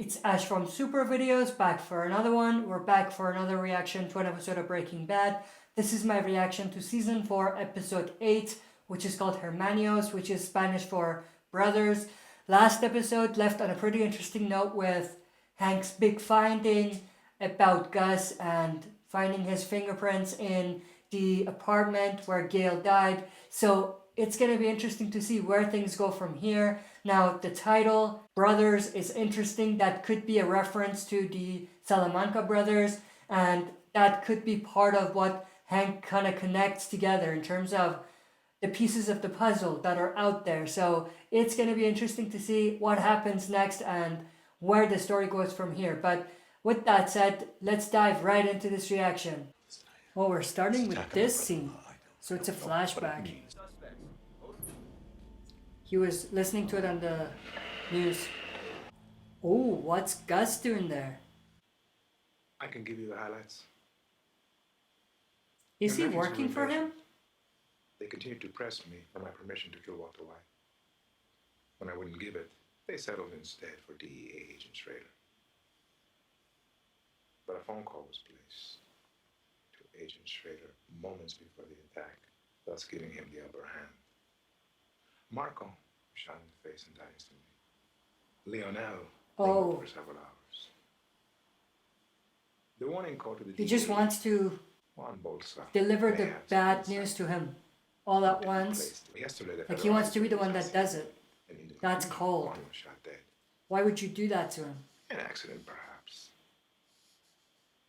It's Ash from Super Videos, back for another one. We're back for another reaction to an episode of Breaking Bad. This is my reaction to Season 4, Episode 8, which is called Hermanos, which is Spanish for brothers. Last episode left on a pretty interesting note with Hank's big finding about Gus and finding his fingerprints in the apartment where Gail died. So it's going to be interesting to see where things go from here. Now, the title, Brothers, is interesting. That could be a reference to the Salamanca brothers, and that could be part of what Hank kind of connects together in terms of the pieces of the puzzle that are out there. So it's going to be interesting to see what happens next and where the story goes from here. But with that said, let's dive right into this reaction. Well, we're starting with this scene. So it's a flashback. He was listening to it on the news. Oh, what's Gus doing there? I can give you the highlights. Is he working for him? They continued to press me for my permission to kill Walter White. When I wouldn't give it, they settled instead for DEA agent Schrader. But a phone call was placed to Agent Schrader moments before the attack, thus giving him the upper hand. Marco was shot in the face and died instantly. Lionel lingered for several hours. The warning call to the He just wants to deliver the bad news to him all at once. Like he wants to be the one that does it. That's cold. Why would you do that to him? An accident, perhaps.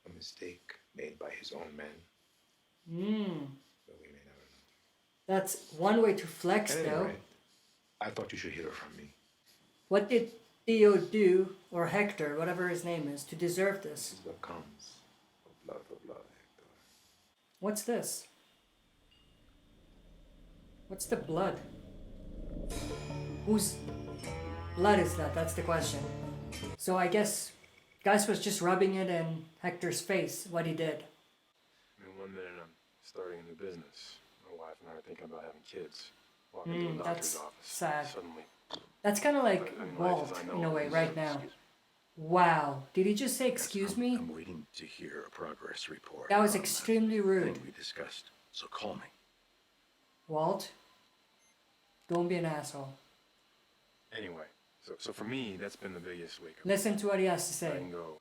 A mistake made by his own men. But we may never know. That's one way to flex, though. I thought you should hear from me. What did Theo do, or Hector, whatever his name is, to deserve this? This is what comes of blood for blood, Hector. What's this? What's the blood? Whose blood is that? That's the question. So I guess Gus was just rubbing it in Hector's face, what he did. I mean, 1 minute I'm starting a new business. My wife and I are thinking about having kids. Walking into a doctor's office. Sad. Suddenly. That's kind of like Walt, in a way, right now. Wow. Did he just say, excuse me? I'm waiting to hear a progress report. That was extremely rude. We discussed, so call me. Walt, don't be an asshole. Anyway, so for me, that's been the biggest wake up. Listen to what he has to I say. can go.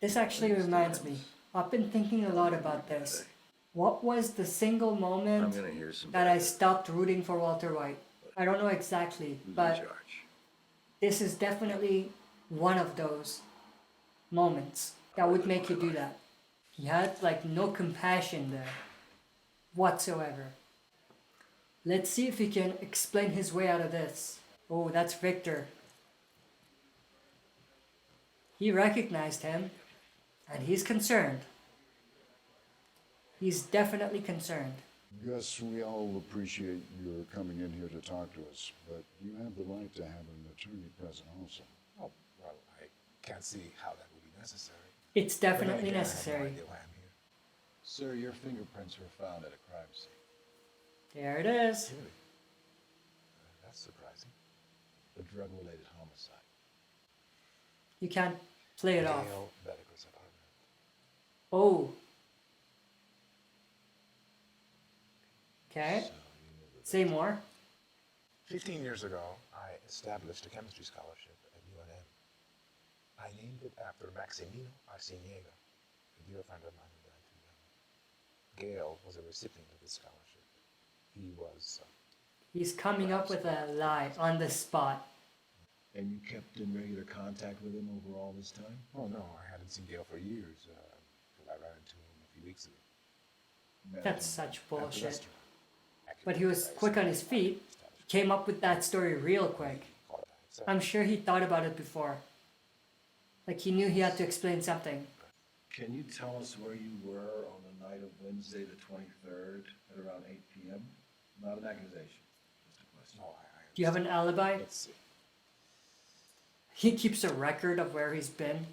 This actually reminds me. I've been thinking a lot about this. What was the single moment that I stopped rooting for Walter White? I don't know exactly, but this is definitely one of those moments that would make you do that. He had like no compassion there whatsoever. Let's see if he can explain his way out of this. Oh, that's Victor. He recognized him, and he's concerned. He's definitely concerned. Gus, we all appreciate your coming in here to talk to us, but you have the right to have an attorney present also. Oh, well, I can't see how that would be necessary. It's definitely necessary. I have no idea why I'm here. Sir, your fingerprints were found at a crime scene. There it is. Really? That's surprising. A drug-related homicide. You can't play it off. Gail Bellico's apartment. Oh. Okay. Say more. 15 years ago, I established a chemistry scholarship at UNM. I named it after Maximino Arciniega, a dear friend of mine who died too young. Gail was a recipient of this scholarship. He was... He's coming up with a lie on the spot. And you kept in regular contact with him over all this time? Oh, no, I hadn't seen Gail for years, until I ran into him a few weeks ago. That's such bullshit. But he was quick on his feet. He came up with that story real quick. I'm sure he thought about it before. Like he knew he had to explain something. Can you tell us where you were on the night of Wednesday the 23rd at around 8 p.m.? Not an accusation, just a question. No, Do you have an alibi? Let's see. He keeps a record of where he's been.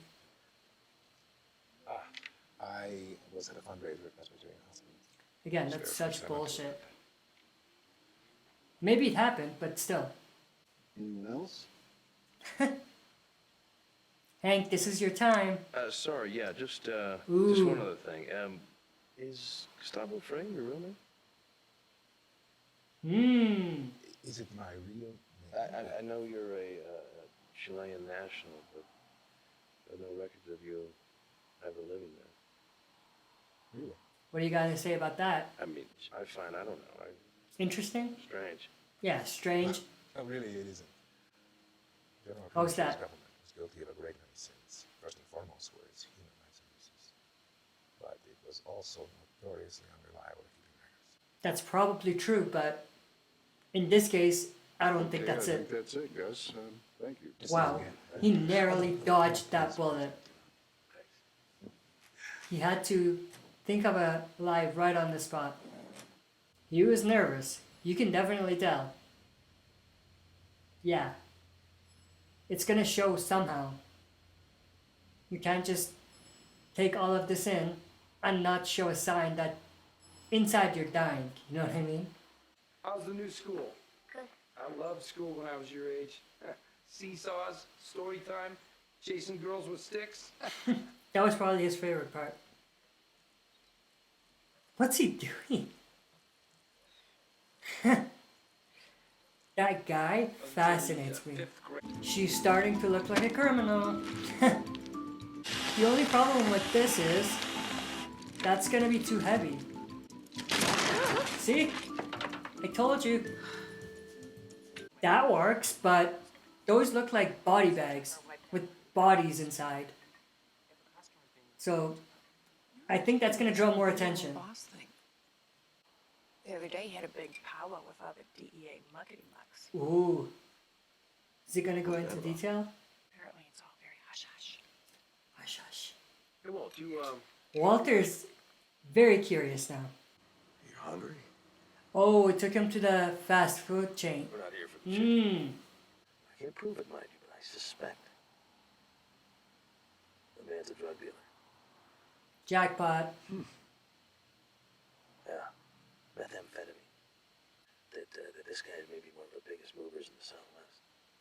I was at a fundraiser at Presbyterian Hospital. Again, that's such bullshit. Maybe it happened, but still. Anyone else? Hank, this is your time. Sorry, yeah, just Ooh. one other thing. Is Gustavo Fring your real name? Is it my real name? I know you're a Chilean national, but there are no records of you ever living there. Really? What do you got to say about that? I mean, I don't know. Interesting? Strange. Yeah, strange. No, really, it isn't. General How's Pinochet's that? government was guilty of a great many sins. First and foremost were its human rights abuses. But it was also notoriously unreliable at keeping records. That's probably true, but in this case, I don't think that's I it. think that's it, Gus. Thank you. Wow, he narrowly dodged that bullet. He had to think of a lie right on the spot. He was nervous. You can definitely tell. Yeah. It's gonna show somehow. You can't just take all of this in and not show a sign that inside you're dying. You know what I mean? How's the new school? Good. I loved school when I was your age. Seesaws, story time, chasing girls with sticks. That was probably his favorite part. What's he doing? That guy fascinates me. Fifth grade. She's starting to look like a criminal. The only problem with this is that's gonna be too heavy. See? I told you. That works, but those look like body bags with bodies inside. So I think that's gonna draw more attention. Boss thing. The other day he had a big powwow with other DEA muckety mucks. Ooh. Is it gonna go into detail? Apparently it's all very hush hush. Hush hush. Hey, Walt, you Walter's very curious now. you hungry? Oh, it took him to the fast food chain. We're not here for the chicken. Mmm. I can't prove it, mind you, but I suspect the man's a drug dealer. Jackpot. Yeah, methamphetamine. That this guy is maybe one of the biggest movers in the Southwest.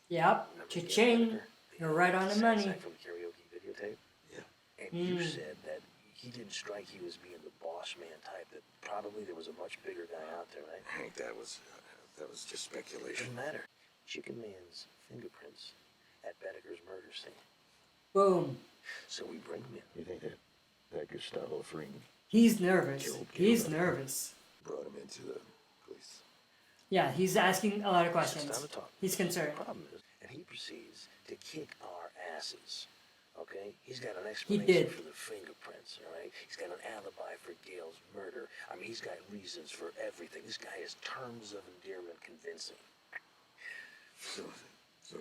Yep. Remember Cha-ching. Gary Becker, the You're right on the sad money. sack from the karaoke videotape? Yeah. And you said that he didn't strike you as being the boss man type, that probably there was a much bigger guy out there, right? Hank, that was just speculation. Doesn't matter. Chicken Man's fingerprints at Bedeker's murder scene. Boom. So we bring him in. You think that Gustavo Fring He's nervous. Killed He's him. nervous. brought him into the police? Yeah, he's asking a lot of It's questions. time to talk. He's concerned. The problem is, and he proceeds to kick our asses. Okay? He's got an did. explanation for the fingerprints, all right? He's got an alibi for Gail's murder. I mean, he's got reasons for everything. This guy is terms of endearment convincing. So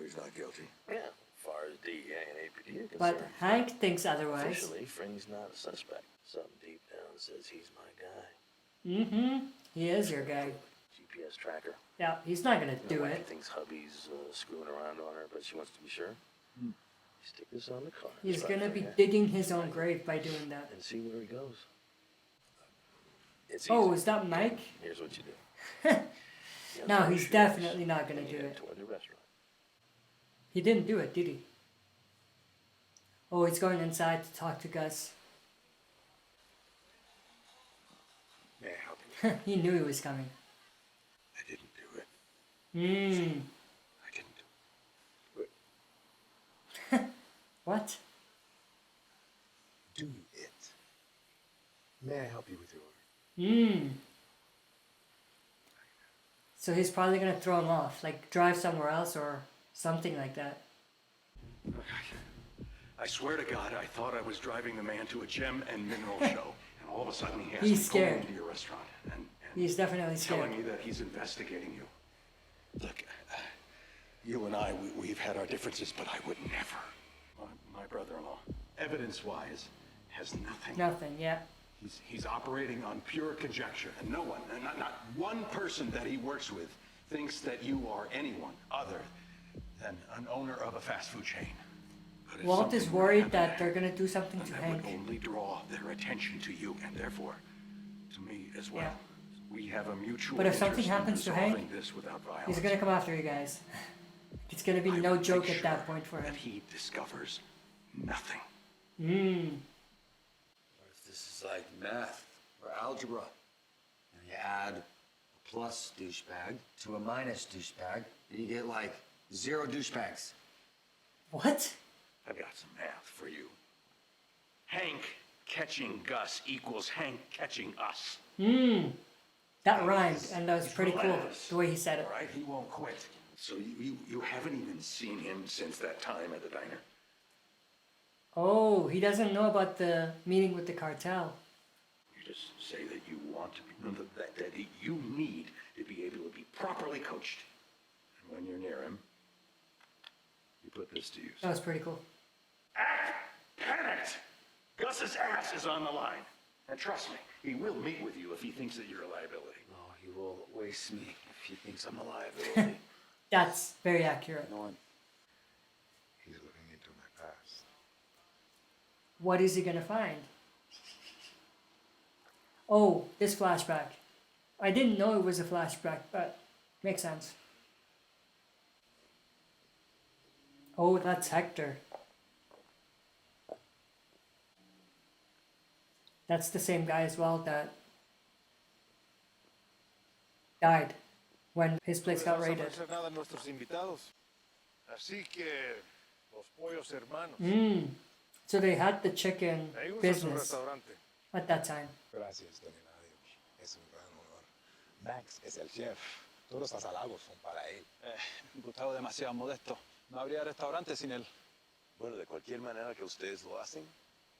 he's not guilty. Yeah, as far as DEA and APD are But concerned. Hank thinks otherwise. Officially, Fring's not a suspect. Something deep down says he's my guy. Mm-hmm. He is your guy. GPS tracker. Yeah, he's not gonna do Wacky it. thinks hubby's screwing around on her, but she wants to be sure. Stick this on the car. He's That's right, gonna be yeah. digging his own grave by doing that. And see where he goes. It's Oh, easy. is that Mike? Here's what you do. You No, untie he's your shoes, definitely not gonna and do you head it. toward the restaurant. He didn't do it, did he? Oh, he's going inside to talk to Gus. May I help you? He knew he was coming. I didn't do it. Mmm. I didn't do it. What? Do it. May I help you with your order? Mmm. So he's probably gonna throw him off, like drive somewhere else or something like that. I swear to God, I thought I was driving the man to a gem and mineral show, and all of a sudden he has He's me scared. pulled into your restaurant and He's definitely telling scared. me that he's investigating you. Look, you and I, we've had our differences, but I would never. My brother-in-law, evidence-wise, has nothing. Nothing, yeah. He's operating on pure conjecture, and no one, not one person that he works with, thinks that you are anyone other than an owner of a fast food chain. But if Walt is something were to worried happen that to they're him, gonna do something to then that Hank. would only draw their attention to you, and therefore to me as well. Yeah. We have a mutual But if something interest in happens to Hank, resolving this without violence. He's gonna come after you guys. It's gonna be I no will joke make at that sure point for him. that he discovers nothing. What if this is like math or algebra? And you add a plus douchebag to a minus douchebag, and you get like 0 douchebags. What? I've got some math for you. Hank catching Gus equals Hank catching us. That rhymed, and that was pretty cool, the way he said it. All right, he won't quit. So you haven't even seen him since that time at the diner? Oh, he doesn't know about the meeting with the cartel. You just say that you want to be, that you need to be able to be properly coached. And when you're near him, you put this to use. That was pretty cool. Act panicked! Gus's ass is on the line. And trust me, he will meet with you if he thinks that you're a liability. No, he will waste me if he thinks I'm a liability. That's very accurate. You know what? He's looking into my past. What is he gonna find? Oh, this flashback. I didn't know it was a flashback, but makes sense. Oh, that's Hector. That's the same guy as well that died when his place got raided. Nada a nuestros invitados. Así que los pollos hermanos. So they had the chicken Me gusta su business restaurante. at that time. Gracias, don Eladio. Es un gran honor. Max es el chef. Todos los halagos son para él. Gustavo demasiado modesto. No habría restaurante sin él. Bueno, de cualquier manera que ustedes lo hacen,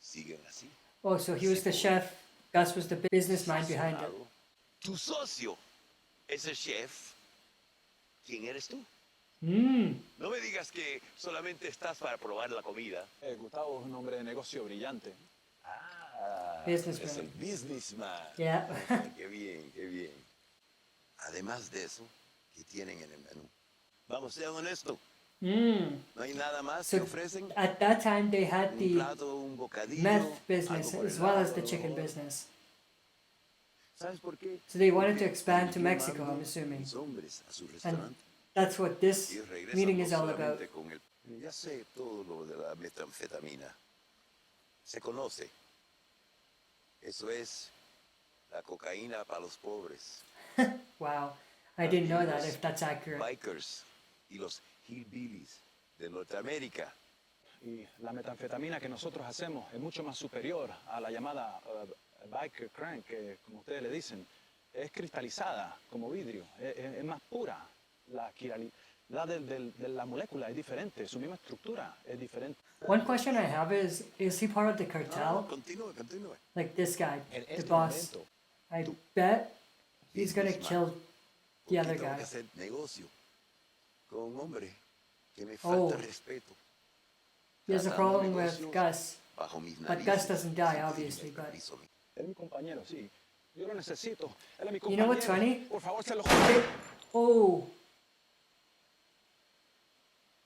siguen así. Oh, so he was the chef. Gus was the business mind behind it. Tu socio es el chef. ¿Quién eres tú? No me digas que solamente estás para probar la comida. Gustavo es un hombre de negocio brillante. Ah, Businessman. es el businessman. Yeah. Qué bien, qué bien. Además de eso, ¿qué tienen en el menú? Vamos, sean honestos. No hay nada más So que ofrecen. at that time they had Un the plato, un bocadillo, meth business algo por el as well as the lado. chicken business. ¿Sabes por qué? So they wanted to Porque expand to están Mexico, llevando I'm assuming. los hombres a su And restaurante. that's what this Y regresan meeting no is all about. solamente con el- Ya sé todo lo de la metanfetamina. Se conoce. Eso es la cocaína para los pobres. Wow. I didn't know that, if that's accurate. Bikers y los hillbillies de Norteamérica. Y la metanfetamina que nosotros hacemos es mucho más superior a la llamada biker crank, que como ustedes le dicen, es cristalizada como vidrio, es más pura. La quiralidad de la molécula es diferente, su misma estructura es diferente. One question I have is he part of the cartel? Continúe, continúe. Like this guy, En the este boss. momento, I bet he's gonna businessman. kill the Porque other tengo que guy. hacer negocio con un hombre que me Oh. falta respeto. He has a Tratando problem with negocios Gus. bajo mis But Gus narices, doesn't die, sin obviously, pedirme but- permiso a mí. Él es mi compañero, sí. Yo lo necesito. Él es mi You compañero. know what's funny? Por favor, se lo Oh.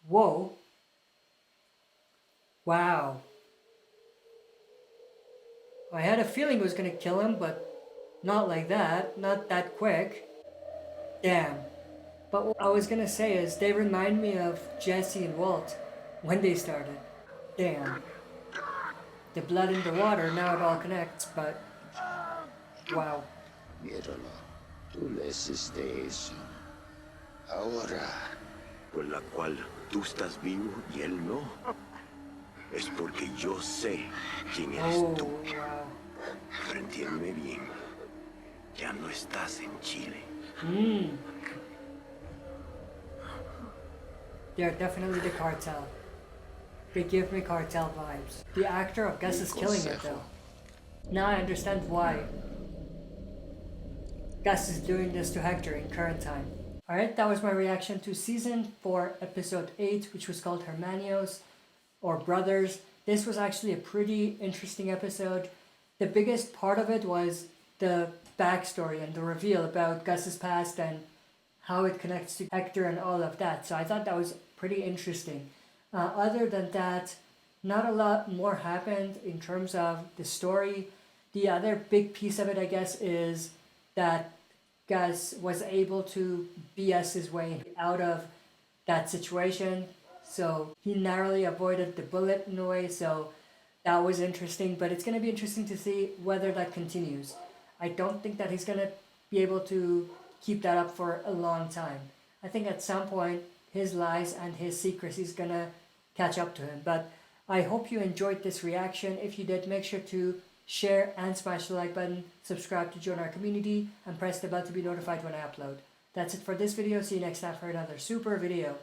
Whoa. Wow. I had a feeling it was gonna kill him, but not like that. Not that quick. Damn. But what I was gonna say is they remind me of Jesse and Walt when they started. Damn. The blood in the water, now it all connects, but wow. Míralo, tú le hiciste eso. Ahora, por la cual tú estás vivo y él no, es porque yo sé quién eres Oh, tú. wow. Pero entiéndeme bien, ya no estás en Chile. They're definitely the cartel. They give me cartel vibes. The actor of Gus is killing it though. Now I understand why Gus is doing this to Hector in current time. Alright, that was my reaction to season 4, episode 8, which was called Hermanos or Brothers. This was actually a pretty interesting episode. The biggest part of it was the backstory and the reveal about Gus's past and how it connects to Hector and all of that. So I thought that was pretty interesting. Other than that, not a lot more happened in terms of the story. The other big piece of it, I guess, is that Gus was able to BS his way out of that situation. so he narrowly avoided the bullet in a way, so that was interesting, but it's going to be interesting to see whether that continues. I don't think that he's going to be able to keep that up for a long time. I think at some point his lies and his secrecy is going to catch up to him, but I hope you enjoyed this reaction. If you did, make sure to share and smash the like button, subscribe to join our community, and press the bell to be notified when I upload. That's it for this video. See you next time for another super video.